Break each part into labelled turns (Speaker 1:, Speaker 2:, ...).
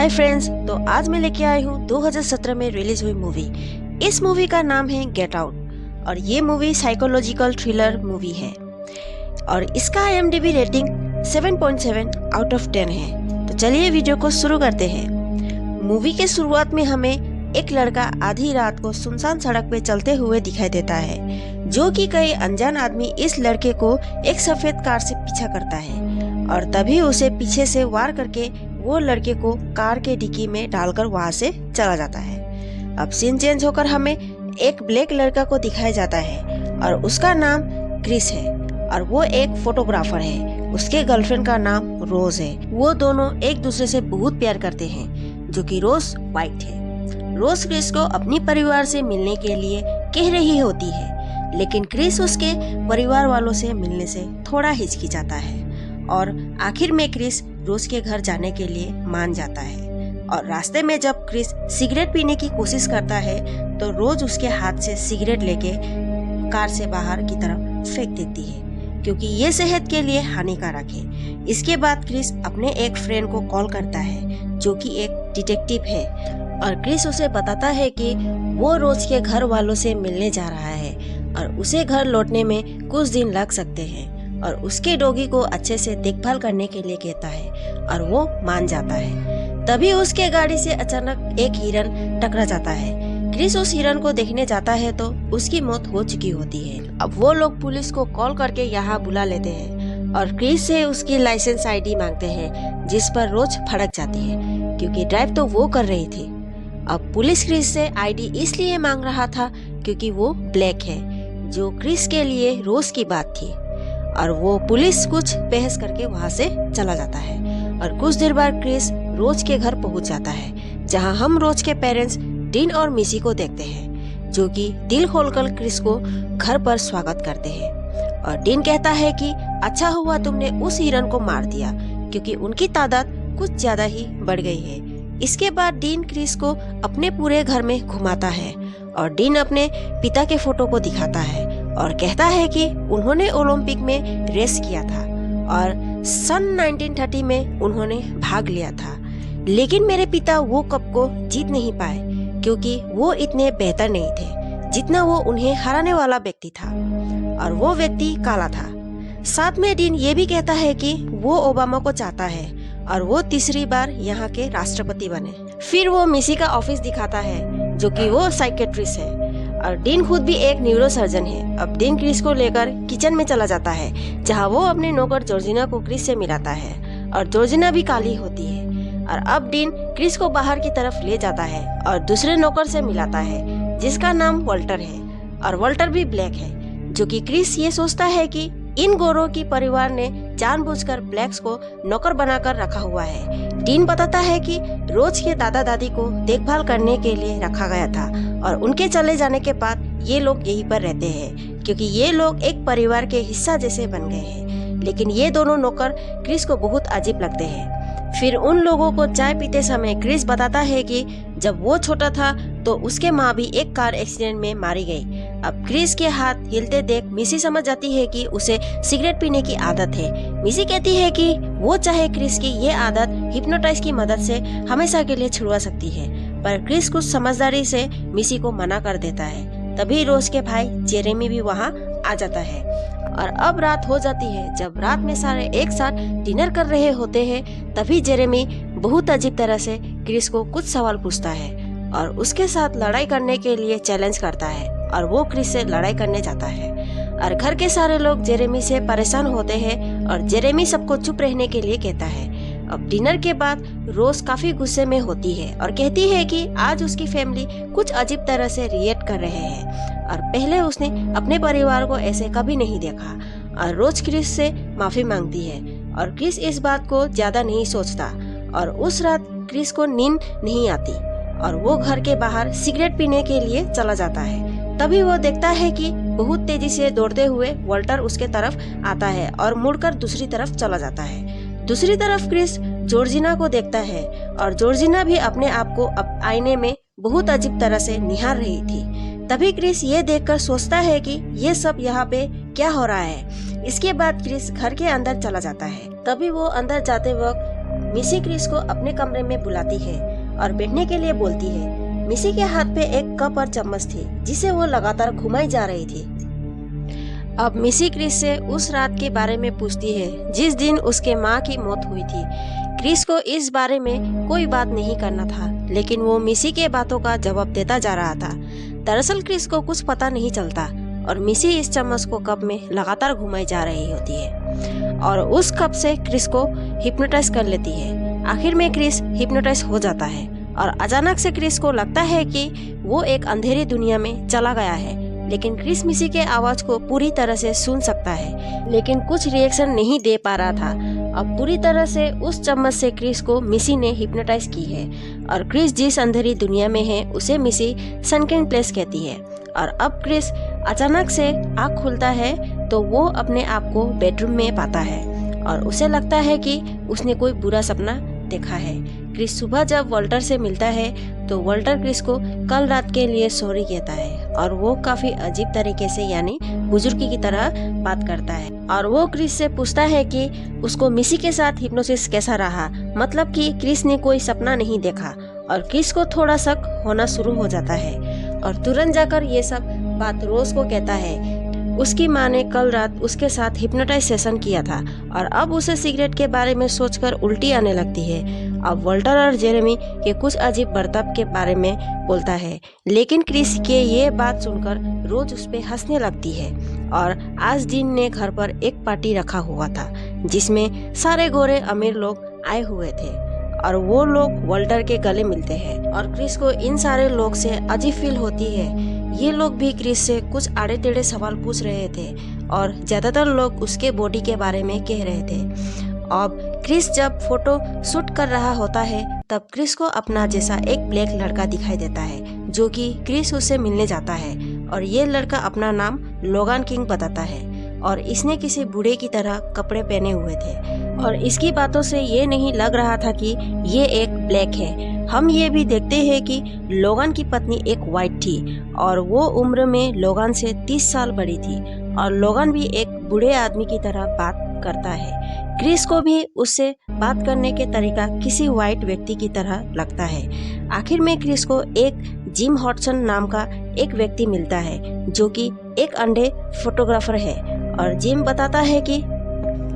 Speaker 1: Hi friends, तो आज मैं लेके आई हूँ 2017 में रिलीज हुई मूवी। इस मूवी का नाम है गेट आउट और ये मूवी साइकोलॉजिकल थ्रिलर मूवी है और इसका IMDb रेटिंग 7.7 आउट ऑफ 10 है। तो चलिए वीडियो को शुरू करते हैं। मूवी के शुरुआत में हमें एक लड़का आधी रात को सुनसान सड़क पे चलते हुए दिखाई देता है, जो कि कई अनजान आदमी इस लड़के को एक सफेद कार से पीछा करता है और तभी उसे पीछे से वार करके वो लड़के को कार के डिक्की में डालकर वहां से चला जाता है। अब सीन चेंज होकर हमें एक ब्लैक लड़का को दिखाया जाता है और उसका नाम क्रिस है और वो एक फोटोग्राफर है। उसके गर्लफ्रेंड का नाम रोज है। वो दोनों एक दूसरे से बहुत प्यार करते हैं, जो कि रोज वाइट है। रोज क्रिस को अपनी परिवार से मिलने के लिए कह रही होती है, लेकिन क्रिस उसके परिवार वालों से मिलने से थोड़ा हिचकिचाता है और आखिर में क्रिस रोज के घर जाने के लिए मान जाता है। और रास्ते में जब क्रिस सिगरेट पीने की कोशिश करता है तो रोज उसके हाथ से सिगरेट लेके कार से बाहर की तरफ फेंक देती है, क्योंकि ये सेहत के लिए हानिकारक है। इसके बाद क्रिस अपने एक फ्रेंड को कॉल करता है, जो कि एक डिटेक्टिव है, और क्रिस उसे बताता है कि वो रोज के घर वालों से मिलने जा रहा है और उसे घर लौटने में कुछ दिन लग सकते हैं और उसके डॉगी को अच्छे से देखभाल करने के लिए कहता है और वो मान जाता है। तभी उसके गाड़ी से अचानक एक हिरन टकरा जाता है। क्रिस उस हिरन को देखने जाता है तो उसकी मौत हो चुकी होती है। अब वो लोग पुलिस को कॉल करके यहाँ बुला लेते हैं और क्रिस से उसकी लाइसेंस ID मांगते हैं, जिस पर रोज भड़क जाती है, क्योंकि ड्राइव तो वो कर रही थी। अब पुलिस क्रिस से ID इसलिए मांग रहा था क्योंकि वो ब्लैक है, जो क्रिस के लिए रोज की बात थी। और वो पुलिस कुछ बहस करके वहाँ से चला जाता है और कुछ देर बाद क्रिस रोज के घर पहुँच जाता है, जहाँ हम रोज के पेरेंट्स डीन और मिसी को देखते हैं, जो कि दिल खोलकर क्रिस को घर पर स्वागत करते हैं। और डीन कहता है कि अच्छा हुआ तुमने उस हिरन को मार दिया, क्योंकि उनकी तादाद कुछ ज्यादा ही बढ़ गई है। इसके बाद डीन क्रिस को अपने पूरे घर में घुमाता है और डीन अपने पिता के फोटो को दिखाता है और कहता है कि उन्होंने ओलंपिक में रेस किया था और सन 1930 में उन्होंने भाग लिया था, लेकिन मेरे पिता वो कप को जीत नहीं पाए क्योंकि वो इतने बेहतर नहीं थे जितना वो उन्हें हराने वाला व्यक्ति था, और वो व्यक्ति काला था। साथ में डीन ये भी कहता है कि वो ओबामा को चाहता है और वो तीसरी बार यहाँ के राष्ट्रपति बने। फिर वो मिसी का ऑफिस दिखाता है, जो कि वो साइकेट्रिस्ट है, और डीन खुद भी एक न्यूरोसर्जन है। अब डीन क्रिस को लेकर किचन में चला जाता है, जहाँ वो अपने नौकर जॉर्जिना को क्रिस से मिलाता है और जॉर्जिना भी काली होती है। और अब डीन क्रिस को बाहर की तरफ ले जाता है और दूसरे नौकर से मिलाता है, जिसका नाम वॉल्टर है, और वॉल्टर भी ब्लैक है, जो कि क्रिस ये सोचता है कि इन गोरों की परिवार ने जानबूझकर ब्लैक्स को नौकर बनाकर रखा हुआ है। डीन बताता है कि रोज के दादा दादी को देखभाल करने के लिए रखा गया था और उनके चले जाने के बाद ये लोग यहीं पर रहते हैं, क्योंकि ये लोग एक परिवार के हिस्सा जैसे बन गए हैं। लेकिन ये दोनों नौकर क्रिस को बहुत अजीब लगते हैं। फिर उन लोगों को चाय पीते समय क्रिस बताता है कि जब वो छोटा था तो उसके माँ भी एक कार एक्सीडेंट में मारी गई। अब क्रिस के हाथ हिलते देख मिसी समझ जाती है कि उसे सिगरेट पीने की आदत है। मिसी कहती है कि वो चाहे क्रिस की ये आदत हिप्नोटाइज की मदद से हमेशा के लिए छुड़वा सकती है, पर क्रिस कुछ समझदारी से मिसी को मना कर देता है। तभी रोज के भाई जेरेमी भी वहाँ आ जाता है और अब रात हो जाती है। जब रात में सारे एक साथ डिनर कर रहे होते हैं, तभी जेरेमी बहुत अजीब तरह से क्रिस को कुछ सवाल पूछता है और उसके साथ लड़ाई करने के लिए चैलेंज करता है, और वो क्रिस से लड़ाई करने जाता है। और घर के सारे लोग जेरेमी से परेशान होते हैं और जेरेमी सबको चुप रहने के लिए कहता है। अब डिनर के बाद रोज काफी गुस्से में होती है और कहती है कि आज उसकी फैमिली कुछ अजीब तरह से रिएक्ट कर रहे हैं और पहले उसने अपने परिवार को ऐसे कभी नहीं देखा। और रोज क्रिस से माफी मांगती है और क्रिस इस बात को ज्यादा नहीं सोचता, और उस रात क्रिस को नींद नहीं आती और वो घर के बाहर सिगरेट पीने के लिए चला जाता है। तभी वो देखता है कि बहुत तेजी से दौड़ते हुए वॉल्टर उसके तरफ आता है और मुड़कर दूसरी तरफ चला जाता है। दूसरी तरफ क्रिस जॉर्जिना को देखता है और जॉर्जिना भी अपने आप को अब आईने में बहुत अजीब तरह से निहार रही थी। तभी क्रिस ये देखकर सोचता है कि ये सब यहाँ पे क्या हो रहा है। इसके बाद क्रिस घर के अंदर चला जाता है। तभी वो अंदर जाते वक्त मिसी क्रिस को अपने कमरे में बुलाती है और बैठने के लिए बोलती है। मिसी के हाथ पे एक कप और चम्मच थी जिसे वो लगातार घुमाई जा रही थी। अब मिसी क्रिस से उस रात के बारे में पूछती है जिस दिन उसके माँ की मौत हुई थी। क्रिस को इस बारे में कोई बात नहीं करना था, लेकिन वो मिसी के बातों का जवाब देता जा रहा था। दरअसल क्रिस को कुछ पता नहीं चलता और मिसी इस चम्मच को कप में लगातार घुमाई जा रही होती है और उस कप से क्रिस को हिप्नोटाइज कर लेती है। आखिर में क्रिस हिप्नोटाइज हो जाता है और अचानक से क्रिस को लगता है कि वो एक अंधेरी दुनिया में चला गया है, लेकिन क्रिस मिसी के आवाज को पूरी तरह से सुन सकता है, लेकिन कुछ रिएक्शन नहीं दे पा रहा था। अब पूरी तरह से उस चम्मच से क्रिस को मिसी ने हिप्नोटाइज की है और क्रिस जिस अंधेरी दुनिया में है उसे मिसी सनकेन प्लेस कहती है। और अब क्रिस अचानक से आँख खुलता है तो वो अपने आप को बेडरूम में पाता है और उसे लगता है कि उसने कोई बुरा सपना देखा है। क्रिस सुबह जब वॉल्टर से मिलता है तो वॉल्टर क्रिस को कल रात के लिए सॉरी कहता है और वो काफी अजीब तरीके से यानी बुजुर्ग की तरह बात करता है और वो क्रिस से पूछता है कि उसको मिसी के साथ हिप्नोसिस कैसा रहा, मतलब कि क्रिस ने कोई सपना नहीं देखा। और क्रिस को थोड़ा शक होना शुरू हो जाता है और तुरंत जाकर ये सब बात रोज को कहता है। उसकी माँ ने कल रात उसके साथ हिप्नोटाइज सेशन किया था और अब उसे सिगरेट के बारे में सोचकर उल्टी आने लगती है। अब वॉल्टर और जेरेमी के कुछ अजीब बर्ताव के बारे में बोलता है, लेकिन क्रिस के ये बात सुनकर रोज उस पे हंसने लगती है। और आज दिन ने घर पर एक पार्टी रखा हुआ था जिसमें सारे गोरे अमीर लोग आए हुए थे और वो लोग वॉल्टर के गले मिलते हैं और क्रिस को इन सारे लोग से अजीब फील होती है। ये लोग भी क्रिस से कुछ आड़े टेढ़े सवाल पूछ रहे थे और ज्यादातर लोग उसके बॉडी के बारे में कह रहे थे। अब क्रिस जब फोटो शूट कर रहा होता है तब क्रिस को अपना जैसा एक ब्लैक लड़का दिखाई देता है जो कि क्रिस उससे मिलने जाता है और ये लड़का अपना नाम लोगान किंग बताता है और इसने किसी बूढ़े की तरह कपड़े पहने हुए थे और इसकी बातों से ये नहीं लग रहा था कि ये एक ब्लैक है। हम ये भी देखते हैं कि लोगान की पत्नी एक वाइट थी और वो उम्र में लोगान से 30 साल बड़ी थी और लोगान भी एक बूढ़े आदमी की तरह बात करता है। क्रिस को भी उससे बात करने के तरीका किसी वाइट व्यक्ति की तरह लगता है। आखिर में क्रिस को एक जिम हॉटसन नाम का एक व्यक्ति मिलता है जो कि एक अंधे फोटोग्राफर है और जिम बताता है कि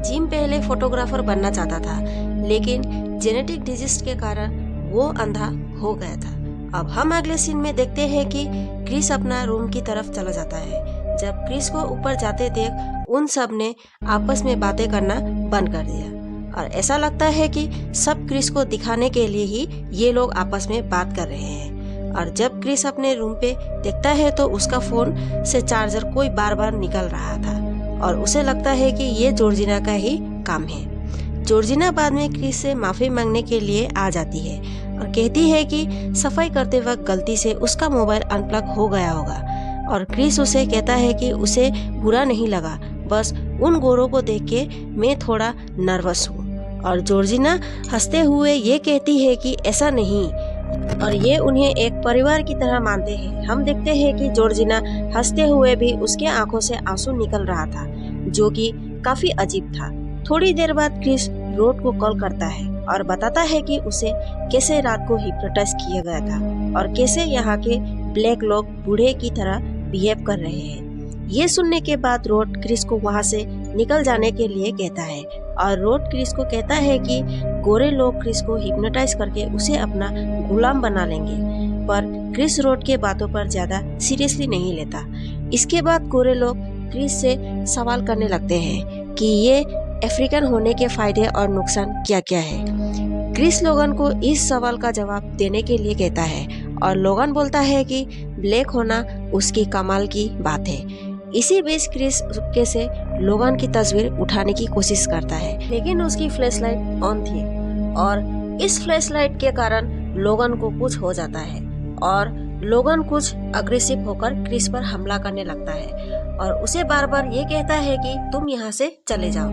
Speaker 1: जिम पहले फोटोग्राफर बनना चाहता था, लेकिन जेनेटिक डिजीज के कारण वो अंधा हो गया था। अब हम अगले सीन में देखते हैं कि क्रिस अपना रूम की तरफ चला जाता है। जब क्रिस को ऊपर जाते देख उन सब ने आपस में बातें करना बंद कर दिया और ऐसा लगता है कि सब क्रिस को दिखाने के लिए ही ये लोग आपस में बात कर रहे हैं। और जब क्रिस अपने रूम पे देखता है तो उसका फोन से चार्जर कोई बार बार निकल रहा था और उसे लगता है कि ये जॉर्जिना का ही काम है। जॉर्जिना बाद में क्रिस से माफी मांगने के लिए आ जाती है और कहती है कि सफाई करते वक्त गलती से उसका मोबाइल अनप्लग हो गया होगा और क्रिस उसे कहता है कि उसे बुरा नहीं लगा, बस उन गोरों को देख के मैं थोड़ा नर्वस हूँ। और जॉर्जिना हंसते हुए ये कहती है कि ऐसा नहीं और ये उन्हें एक परिवार की तरह मानते हैं। हम देखते हैं कि जॉर्जिना हंसते हुए भी उसके आंखों से आंसू निकल रहा था जो कि काफी अजीब था। थोड़ी देर बाद क्रिस रोड को कॉल करता है और बताता है कि उसे कैसे रात को हिप्नोटाइज किया गया था और कैसे यहाँ के ब्लैक लोग बूढ़े की तरह बिहेव कर रहे हैं। ये सुनने के बाद रोड क्रिस को वहाँ से निकल जाने के लिए कहता है और रोड क्रिस को कहता है कि गोरे लोग क्रिस को हिप्नोटाइज करके उसे अपना गुलाम बना लेंगे, पर क्रिस रोड के बातों पर ज्यादा सीरियसली नहीं लेता। इसके बाद गोरे लोग क्रिस से सवाल करने लगते हैं कि ये अफ्रीकन होने के फायदे और नुकसान क्या क्या है। क्रिस लोगन को इस सवाल का जवाब देने के लिए कहता है और लोगन बोलता है कि ब्लैक होना उसकी कमाल की बात है। इसी बीच क्रिस चुपके से लोगन की तस्वीर उठाने की कोशिश करता है, लेकिन उसकी फ्लैशलाइट ऑन थी और इस फ्लैशलाइट के कारण लोगन को कुछ हो जाता है और लोगन कुछ अग्रेसिव होकर क्रिस पर हमला करने लगता है और उसे बार बार ये कहता है कि तुम यहाँ से चले जाओ।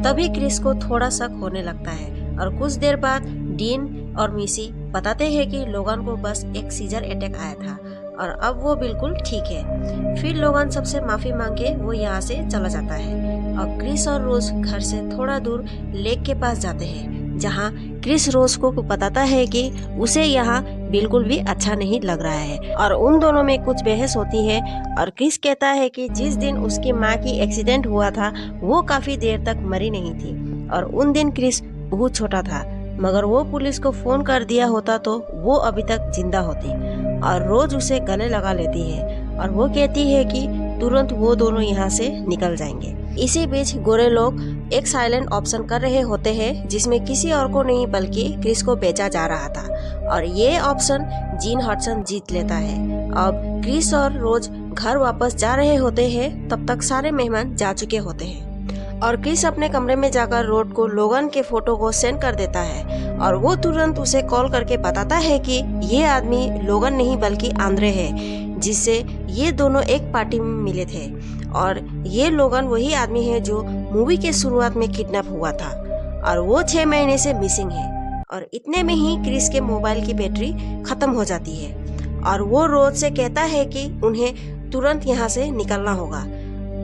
Speaker 1: तभी क्रिस को थोड़ा शक होने लगता है और कुछ देर बाद डीन और मिसी बताते हैं कि लोगन को बस एक सीजर अटैक आया था और अब वो बिल्कुल ठीक है। फिर लोगन सबसे माफी मांग के वो यहाँ से चला जाता है। अब क्रिस और रोज घर से थोड़ा दूर लेक के पास जाते हैं जहाँ क्रिस रोज को बताता है कि उसे यहाँ बिल्कुल भी अच्छा नहीं लग रहा है और उन दोनों में कुछ बहस होती है। और क्रिस कहता है कि जिस दिन उसकी माँ की एक्सीडेंट हुआ था वो काफी देर तक मरी नहीं थी और उन दिन क्रिस बहुत छोटा था, मगर वो पुलिस को फोन कर दिया होता तो वो अभी तक जिंदा होती। और रोज उसे गले लगा लेती है और वो कहती है कि तुरंत वो दोनों यहाँ से निकल जाएंगे। इसी बीच गोरे लोग एक साइलेंट ऑप्शन कर रहे होते हैं जिसमें किसी और को नहीं बल्कि क्रिस को बेचा जा रहा था और ये ऑप्शन जीन हडसन जीत लेता है। अब क्रिस और रोज घर वापस जा रहे होते हैं, तब तक सारे मेहमान जा चुके होते हैं और क्रिस अपने कमरे में जाकर रोड को लोगन के फोटो को सेंड कर देता है और वो तुरंत उसे कॉल करके बताता है कि ये आदमी लोगन नहीं बल्कि आंद्रे है, जिससे ये दोनों एक पार्टी में मिले थे और ये लोगन वही आदमी है जो मूवी के शुरुआत में किडनैप हुआ था और वो 6 महीने से मिसिंग है। और इतने में ही क्रिस के मोबाइल की बैटरी खत्म हो जाती है और वो रोज से कहता है कि उन्हें तुरंत यहाँ से निकलना होगा,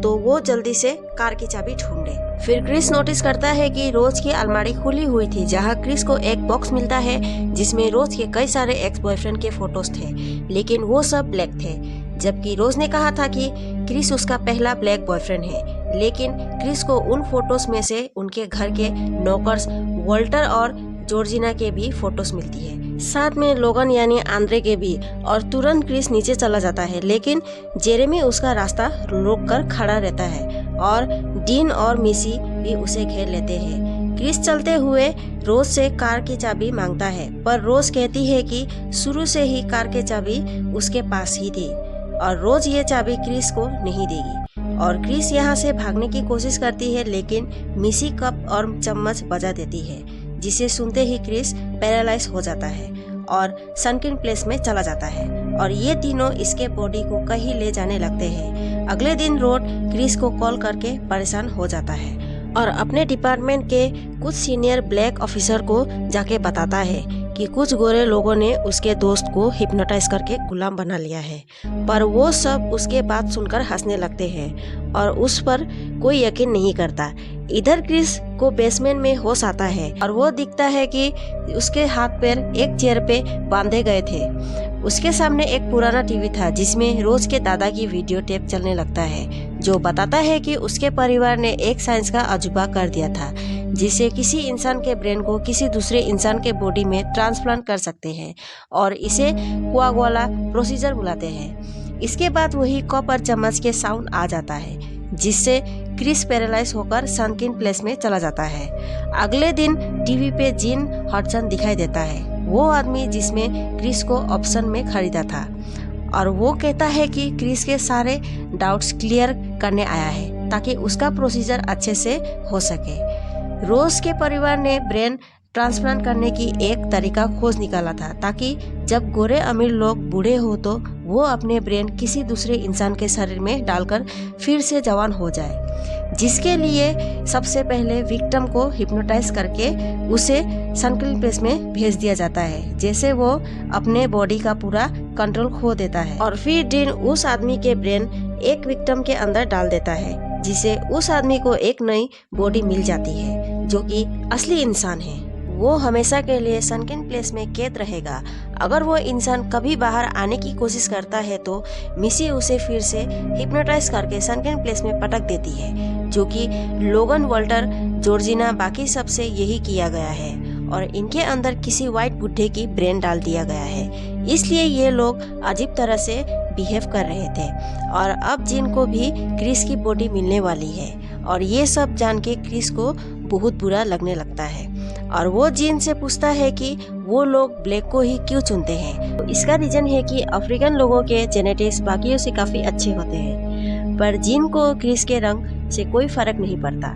Speaker 1: तो वो जल्दी से कार की चाबी ढूंढे। फिर क्रिस नोटिस करता है कि रोज की अलमारी खुली हुई थी, जहाँ क्रिस को एक बॉक्स मिलता है जिसमें रोज के कई सारे एक्स बॉयफ्रेंड के फोटोज थे, लेकिन वो सब ब्लैक थे। जबकि रोज ने कहा था कि क्रिस उसका पहला ब्लैक बॉयफ्रेंड है, लेकिन क्रिस को उन फोटोज में से उनके घर के नौकर्स वॉल्टर और जॉर्जिना के भी फोटोज मिलती है, साथ में लोगन यानी आंद्रे के भी। और तुरंत क्रिस नीचे चला जाता है, लेकिन जेरेमी उसका रास्ता रोक कर खड़ा रहता है और डीन और मिसी भी उसे घेर लेते हैं। क्रिस चलते हुए रोज से कार की चाबी मांगता है, पर रोज कहती है कि शुरू से ही कार की चाबी उसके पास ही थी और रोज ये चाबी क्रिस को नहीं देगी। और क्रिस यहाँ से भागने की कोशिश करती है, लेकिन मिसी कप और चम्मच बजा देती है, जिसे सुनते ही क्रिस पैरालाइज हो जाता है और सनकिन प्लेस में चला जाता है और ये तीनों इसके बॉडी को कहीं ले जाने लगते हैं। अगले दिन रोड क्रिस को कॉल करके परेशान हो जाता है और अपने डिपार्टमेंट के कुछ सीनियर ब्लैक ऑफिसर को जाके बताता है कि कुछ गोरे लोगों ने उसके दोस्त को हिप्नोटाइज करके गुलाम बना लिया है, पर वो सब उसके बात सुनकर हंसने लगते हैं और उस पर कोई यकीन नहीं करता। इधर क्रिस को बेसमेंट में होश आता है और वो दिखता है कि उसके हाथ पैर एक चेयर पे बांधे गए थे। उसके सामने एक पुराना टीवी था जिसमें रोज के दादा की वीडियो टेप चलने लगता है, जो बताता है कि उसके परिवार ने एक साइंस का अजूबा कर दिया था, जिससे किसी इंसान के ब्रेन को किसी दूसरे इंसान के बॉडी में ट्रांसप्लांट कर सकते हैं और इसे कोआगुला प्रोसीजर बुलाते हैं। इसके बाद वही कप और चम्मच के साउंड आ जाता है, जिससे क्रिस पैरालाइज होकर सनकिन प्लेस में चला जाता है। अगले दिन टीवी पे जीन हडसन दिखाई देता है, वो आदमी जिसमें क्रिस को ऑप्शन में खरीदा था, और वो कहता है कि क्रिस के सारे डाउट्स क्लियर करने आया है ताकि उसका प्रोसीजर अच्छे से हो सके। रोज के परिवार ने ब्रेन ट्रांसप्लांट करने की एक तरीका खोज निकाला था ताकि जब गोरे अमीर लोग बूढ़े हो तो वो अपने ब्रेन किसी दूसरे इंसान के शरीर में डालकर फिर से जवान हो जाए, जिसके लिए सबसे पहले विक्टिम को हिप्नोटाइज करके उसे सनकिन प्लेस में भेज दिया जाता है, जैसे वो अपने बॉडी का पूरा कंट्रोल खो देता है। और फिर डीन उस आदमी के ब्रेन एक विक्टिम के अंदर डाल देता है, जिसे उस आदमी को एक नई बॉडी मिल जाती है जो कि असली इंसान है। वो हमेशा के लिए सनकिन प्लेस में कैद रहेगा। अगर वो इंसान कभी बाहर आने की कोशिश करता है तो मिसी उसे फिर से हिप्नोटाइज करके सनकिन प्लेस में पटक देती है, जो कि लोगन, वॉल्टर, जॉर्जिना बाकी सब से यही किया गया है और इनके अंदर किसी व्हाइट बुड्ढे की ब्रेन डाल दिया गया है। इसलिए ये लोग अजीब तरह से बिहेव कर रहे थे और अब जिन को भी क्रिस की बॉडी मिलने वाली है और ये सब जान के क्रिस को बहुत बुरा लगने लगता है और वो जिन से पूछता है कि वो लोग ब्लैक को ही क्यों चुनते हैं। तो इसका रीजन है कि अफ्रीकन लोगों के जेनेटिक्स बाकियों से काफी अच्छे होते हैं, पर जिन को क्रिस के रंग से कोई फर्क नहीं पड़ता।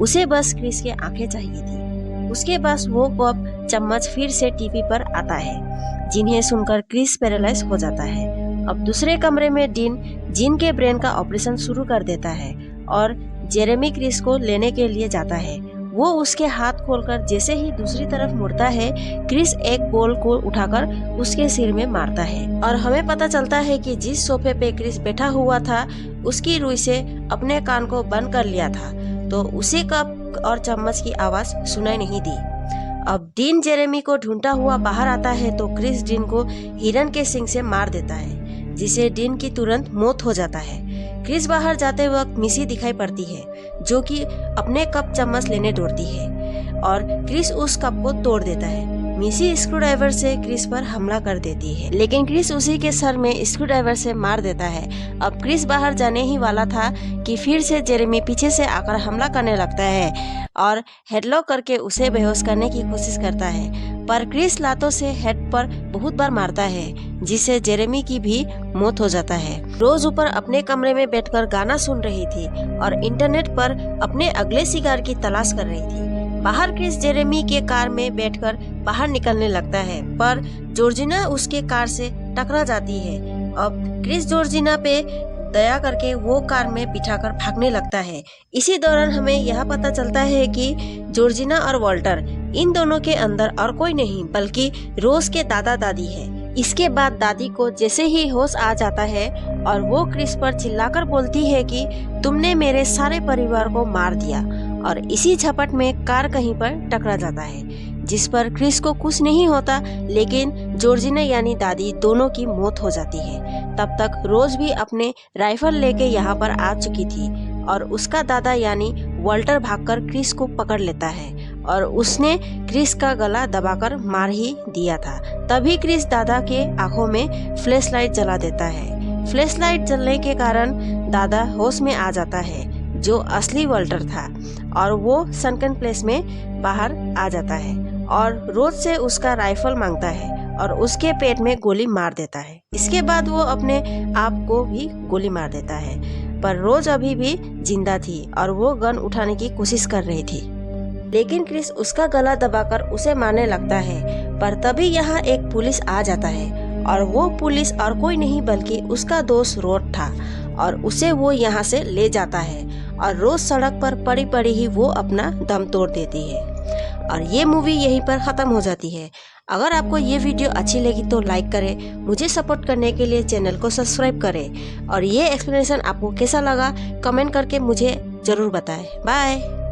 Speaker 1: उसे बस क्रिस की आंखें चाहिए थी। उसके पास वो कप चम्मच फिर से टीवी पर आता है, जिन्हें सुनकर क्रिस पैरालाइज हो जाता है। अब दूसरे कमरे में डीन जिन के ब्रेन का ऑपरेशन शुरू कर देता है और जेरेमी क्रिस को लेने के लिए जाता है। वो उसके हाथ खोलकर जैसे ही दूसरी तरफ मुड़ता है, क्रिस एक बॉल को उठाकर उसके सिर में मारता है और हमें पता चलता है कि जिस सोफे पे क्रिस बैठा हुआ था उसकी रुई से अपने कान को बंद कर लिया था, तो उसे कप और चम्मच की आवाज सुनाई नहीं दी। अब डीन जेरेमी को ढूंढता हुआ बाहर आता है तो क्रिस डीन को हिरन के सींग से मार देता है, जिसे डीन की तुरंत मौत हो जाता है। क्रिस बाहर जाते वक्त मिसी दिखाई पड़ती है, जो कि अपने कप चम्मच लेने दौड़ती है और क्रिस उस कप को तोड़ देता है। मिसी स्क्रूड्राइवर से क्रिस पर हमला कर देती है, लेकिन क्रिस उसी के सर में स्क्रूड्राइवर से मार देता है। अब क्रिस बाहर जाने ही वाला था कि फिर से जेरेमी पीछे से आकर हमला करने लगता है और हेडलॉक करके उसे बेहोश करने की कोशिश करता है, पर क्रिस लातों से हेड पर बहुत बार मारता है, जिससे जेरेमी की भी मौत हो जाता है। रोज ऊपर अपने कमरे में बैठकर गाना सुन रही थी और इंटरनेट पर अपने अगले शिकार की तलाश कर रही थी। बाहर क्रिस जेरेमी के कार में बैठकर बाहर निकलने लगता है, पर जॉर्जिना उसके कार से टकरा जाती है। अब क्रिस जॉर्जिना पे दया करके वो कार में बिठाकर भागने लगता है। इसी दौरान हमें यह पता चलता है कि जॉर्जिना और वॉल्टर इन दोनों के अंदर और कोई नहीं बल्कि रोज के दादा दादी है। इसके बाद दादी को जैसे ही होश आ जाता है और वो क्रिस पर चिल्लाकर बोलती है कि तुमने मेरे सारे परिवार को मार दिया, और इसी झपट में कार कहीं पर टकरा जाता है, जिस पर क्रिस को कुछ नहीं होता, लेकिन जॉर्जिना यानी दादी दोनों की मौत हो जाती है। तब तक रोज भी अपने राइफल लेके यहाँ पर आ चुकी थी और उसका दादा यानी वॉल्टर भागकर क्रिस को पकड़ लेता है और उसने क्रिस का गला दबाकर मार ही दिया था। तभी क्रिस दादा के आंखों में फ्लैश लाइट जला देता है। फ्लैश लाइट जलने के कारण दादा होश में आ जाता है, जो असली वॉल्टर था, और वो सनकन प्लेस में बाहर आ जाता है और रोज से उसका राइफल मांगता है और उसके पेट में गोली मार देता है। इसके बाद वो अपने आप को भी गोली मार देता है, पर रोज अभी भी जिंदा थी और वो गन उठाने की कोशिश कर रही थी, लेकिन क्रिस उसका गला दबाकर उसे मारने लगता है। पर तभी यहाँ एक पुलिस आ जाता है और वो पुलिस और कोई नहीं बल्कि उसका दोस्त रोड था और उसे वो यहाँ से ले जाता है और रोज सड़क पर पड़ी पड़ी ही वो अपना दम तोड़ देती है। और ये मूवी यहीं पर ख़त्म हो जाती है। अगर आपको ये वीडियो अच्छी लगी तो लाइक करें, मुझे सपोर्ट करने के लिए चैनल को सब्सक्राइब करें और ये एक्सप्लेनेशन आपको कैसा लगा कमेंट करके मुझे ज़रूर बताएं। बाय।